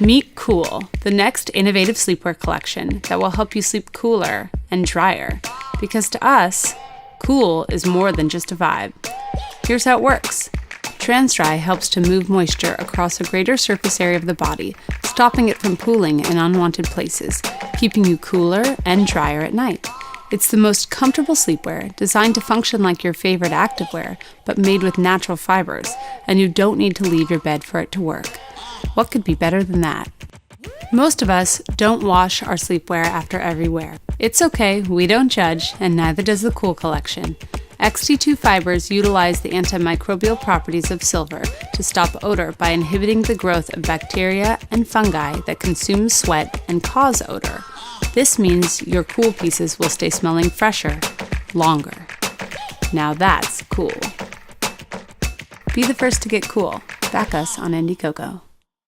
Meet Cool, the next innovative sleepwear collection that will help you sleep cooler and drier. Because to us, cool is more than just a vibe. Here's how it works. TransDry helps to move moisture across a greater surface area of the body, stopping it from pooling in unwanted places, keeping you cooler and drier at night. It's the most comfortable sleepwear, designed to function like your favorite activewear, but made with natural fibers, and you don't need to leave your bed for it to work. What could be better than that? Most of us don't wash our sleepwear after every wear. It's okay, we don't judge, and neither does the Cool collection. XT2 fibers utilize the antimicrobial properties of silver to stop odor by inhibiting the growth of bacteria and fungi that consume sweat and cause odor. This means your Cool pieces will stay smelling fresher, longer. Now that's cool. Be the first to get cool. Back us on Indiegogo.